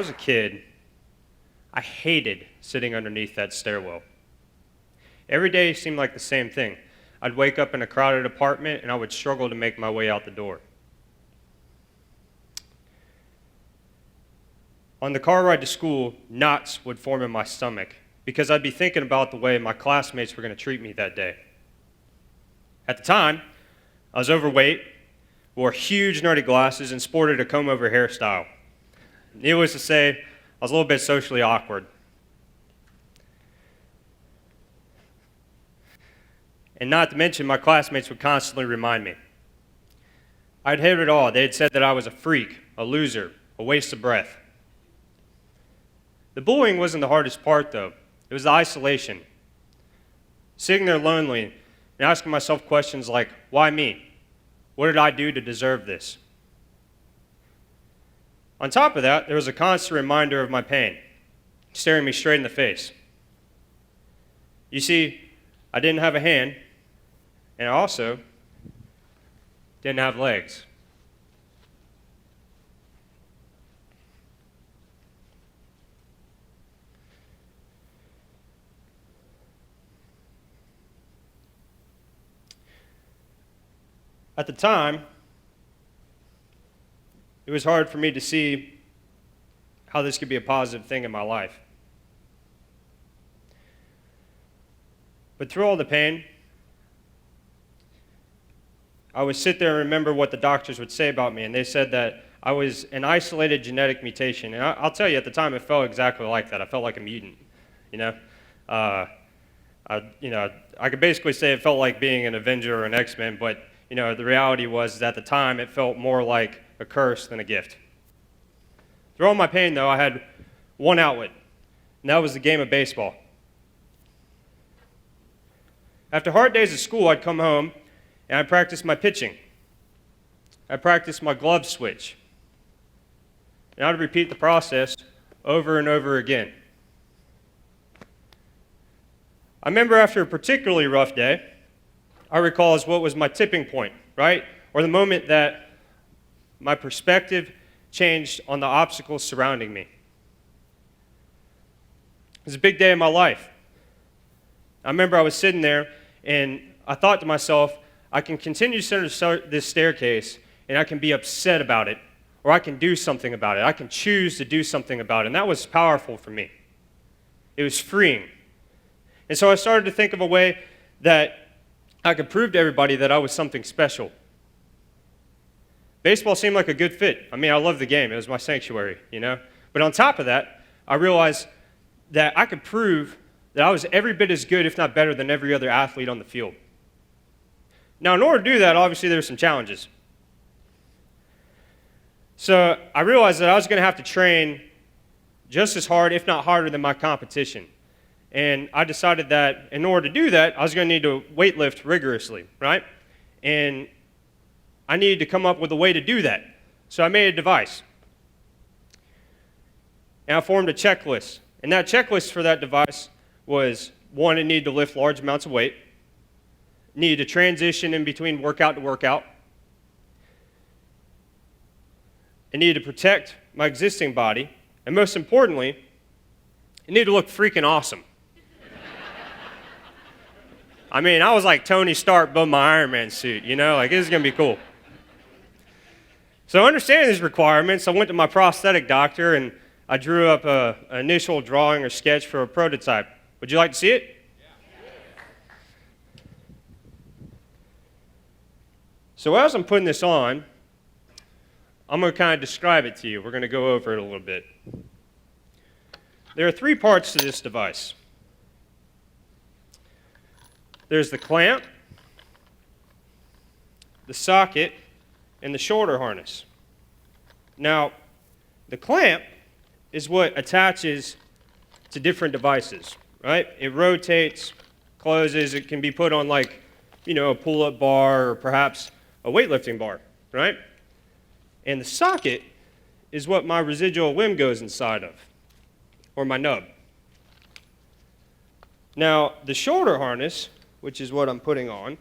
was a kid, I hated sitting underneath that stairwell. Every day seemed like the same thing. I'd wake up in a crowded apartment and I would struggle to make my way out the door. On the car ride to school, knots would form in my stomach because I'd be thinking about the way my classmates were going to treat me that day. At the time, I was overweight, wore huge nerdy glasses, and sported a comb-over hairstyle. Needless to say, I was a little bit socially awkward. And not to mention, my classmates would constantly remind me. I'd heard it all. They had said that I was a freak, a loser, a waste of breath. The bullying wasn't the hardest part, though. It was the isolation. Sitting there lonely and asking myself questions like, why me? What did I do to deserve this? On top of that, there was a constant reminder of my pain, staring me straight in the face. You see, I didn't have a hand, and I also didn't have legs. At the time, it was hard for me to see how this could be a positive thing in my life. But through all the pain, I would sit there and remember what the doctors would say about me, and they said that I was an isolated genetic mutation. And I'll tell you, at the time, it felt exactly like that. I felt like a mutant, you know? I could basically say it felt like being an Avenger or an X-Men, but the reality was that at the time it felt more like a curse than a gift. Through all my pain, though, I had one outlet, and that was the game of baseball. After hard days at school, I'd come home and I'd practice my pitching. I'd practice my glove switch. And I'd repeat the process over and over again. I remember after a particularly rough day, I recall as what was my tipping point, right? Or the moment that my perspective changed on the obstacles surrounding me. It was a big day in my life. I remember I was sitting there and I thought to myself, I can continue to start this staircase and I can be upset about it, or I can do something about it. I can choose to do something about it. And that was powerful for me. It was freeing. And so I started to think of a way that I could prove to everybody that I was something special. Baseball seemed like a good fit. I mean, I loved the game. It was my sanctuary, But on top of that, I realized that I could prove that I was every bit as good, if not better, than every other athlete on the field. Now, in order to do that, obviously, there were some challenges. So I realized that I was going to have to train just as hard, if not harder, than my competition. And I decided that in order to do that, I was going to need to weightlift rigorously, right? And I needed to come up with a way to do that. So I made a device. And I formed a checklist. And that checklist for that device was, one, it needed to lift large amounts of weight. It needed to transition in between workout to workout. It needed to protect my existing body. And most importantly, it needed to look freaking awesome. I mean, I was like Tony Stark building my Iron Man suit, like this is going to be cool. So understanding these requirements, I went to my prosthetic doctor and I drew up an initial drawing or sketch for a prototype. Would you like to see it? Yeah. So as I'm putting this on, I'm going to kind of describe it to you. We're going to go over it a little bit. There are 3 parts to this device. There's the clamp, the socket, and the shoulder harness. Now, the clamp is what attaches to different devices, right? It rotates, closes. It can be put on a pull-up bar or perhaps a weightlifting bar, right? And the socket is what my residual limb goes inside of, or my nub. Now, the shoulder harness, which is what I'm putting on,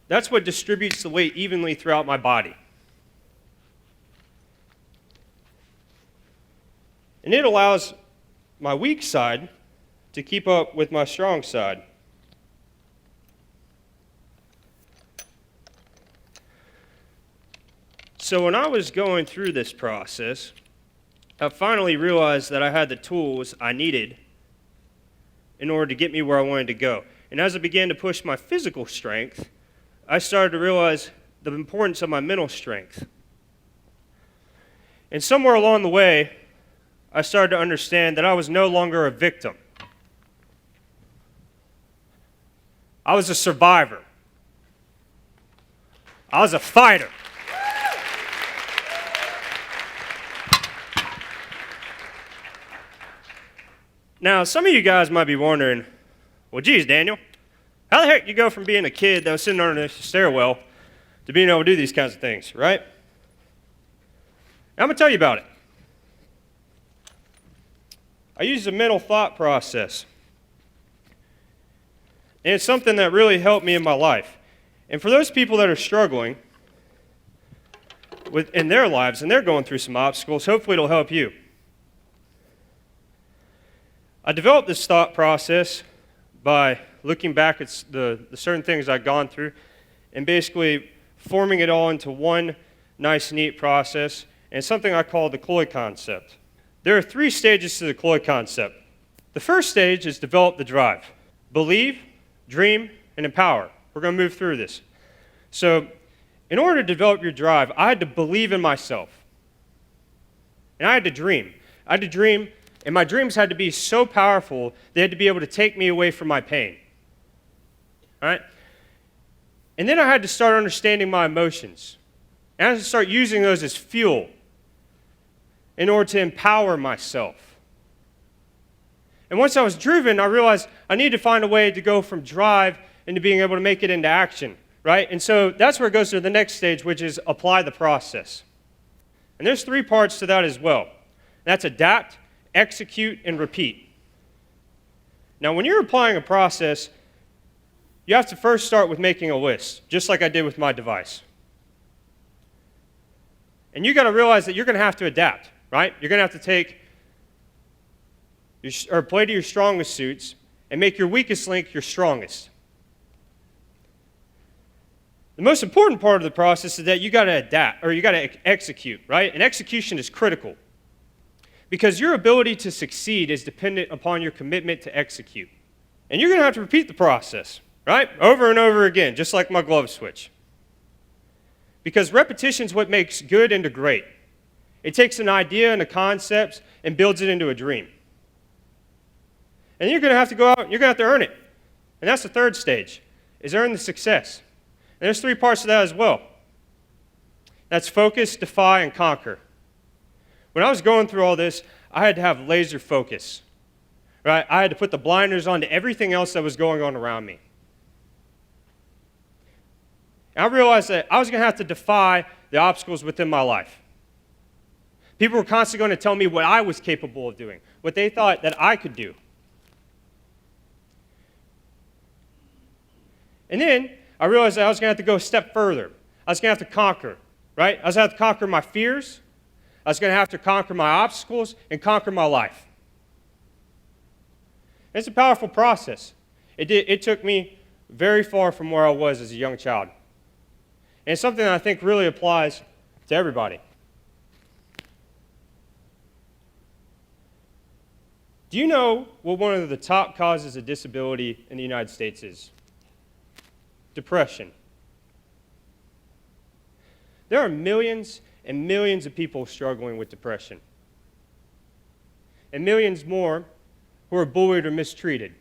that's what distributes the weight evenly throughout my body. And it allows my weak side to keep up with my strong side. So when I was going through this process, I finally realized that I had the tools I needed in order to get me where I wanted to go. And as I began to push my physical strength, I started to realize the importance of my mental strength. And somewhere along the way, I started to understand that I was no longer a victim. I was a survivor. I was a fighter. Now, some of you guys might be wondering, well, geez, Daniel, how the heck you go from being a kid that was sitting under the stairwell to being able to do these kinds of things, right? I'm going to tell you about it. I use a mental thought process. And it's something that really helped me in my life. And for those people that are struggling in their lives and they're going through some obstacles, hopefully it'll help you. I developed this thought process by looking back at the certain things I'd gone through and basically forming it all into one nice, neat process, and something I call the Cloy concept. There are 3 stages to the Cloy concept. The first stage is develop the drive. Believe, dream, and empower. We're going to move through this. So in order to develop your drive, I had to believe in myself. And I had to dream. I had to dream, and my dreams had to be so powerful, they had to be able to take me away from my pain. All right? And then I had to start understanding my emotions. And I had to start using those as fuel in order to empower myself. And once I was driven, I realized I needed to find a way to go from drive into being able to make it into action, right? And so that's where it goes to the next stage, which is apply the process. And there's 3 parts to that as well. That's adapt, execute, and repeat. Now, when you're applying a process, you have to first start with making a list, just like I did with my device. And you got to realize that you're going to have to adapt, right? You're going to have to take or play to your strongest suits and make your weakest link your strongest. The most important part of the process is that you got to adapt, or you got to execute, right? And execution is critical because your ability to succeed is dependent upon your commitment to execute. And you're going to have to repeat the process, right? Over and over again, just like my glove switch. Because repetition is what makes good into great. It takes an idea and a concept and builds it into a dream. And you're going to have to go out and you're going to have to earn it. And that's the 3rd stage, is earn the success. And there's 3 parts to that as well. That's focus, defy, and conquer. When I was going through all this, I had to have laser focus. Right? I had to put the blinders on to everything else that was going on around me. And I realized that I was going to have to defy the obstacles within my life. People were constantly going to tell me what I was capable of doing, what they thought that I could do. And then I realized that I was going to have to go a step further. I was going to have to conquer, right? I was going to have to conquer my fears. I was going to have to conquer my obstacles and conquer my life. It's a powerful process. It took me very far from where I was as a young child. And it's something that I think really applies to everybody. Do you know what one of the top causes of disability in the United States is? Depression. There are millions and millions of people struggling with depression. And millions more who are bullied or mistreated.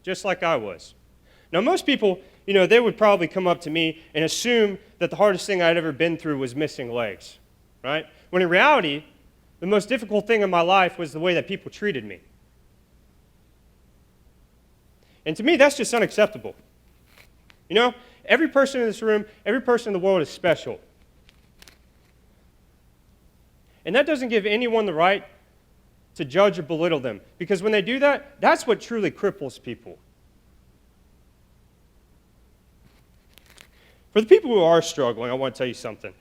Just like I was. Now, most people, they would probably come up to me and assume that the hardest thing I'd ever been through was missing legs, right? When in reality, the most difficult thing in my life was the way that people treated me. And to me, that's just unacceptable. Every person in this room, every person in the world is special. And that doesn't give anyone the right to judge or belittle them. Because when they do that, that's what truly cripples people. For the people who are struggling, I want to tell you something.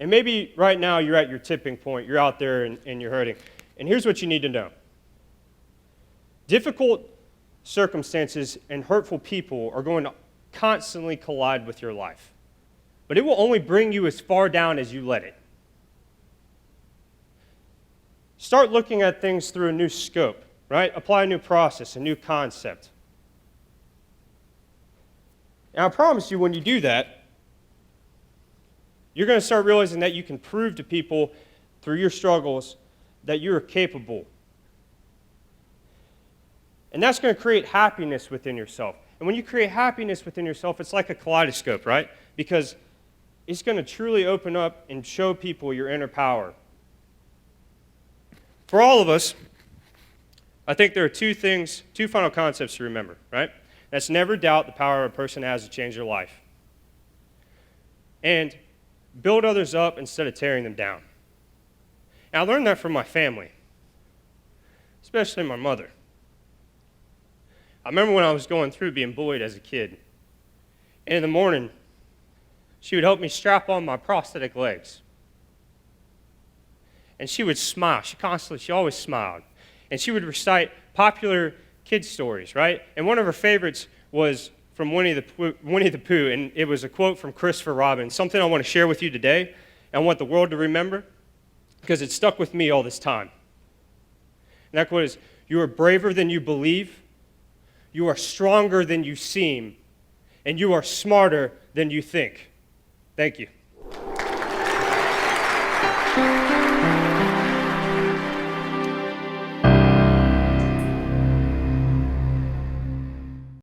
And maybe right now you're at your tipping point. You're out there and you're hurting. And here's what you need to know. Difficult circumstances and hurtful people are going to constantly collide with your life. But it will only bring you as far down as you let it. Start looking at things through a new scope, right? Apply a new process, a new concept. And I promise you, when you do that, you're going to start realizing that you can prove to people through your struggles that you're capable. And that's going to create happiness within yourself. And when you create happiness within yourself, it's like a kaleidoscope, right? Because it's going to truly open up and show people your inner power. For all of us, I think there are two final concepts to remember, right? That's never doubt the power a person has to change their life. And build others up instead of tearing them down. And I learned that from my family, especially my mother. I remember when I was going through being bullied as a kid. And in the morning, she would help me strap on my prosthetic legs. And she would smile. She always smiled. And she would recite popular kids' stories, right? And one of her favorites was from Winnie the Pooh, and it was a quote from Christopher Robin, something I want to share with you today, and I want the world to remember, because it stuck with me all this time. And that quote is, "You are braver than you believe, you are stronger than you seem, and you are smarter than you think." Thank you.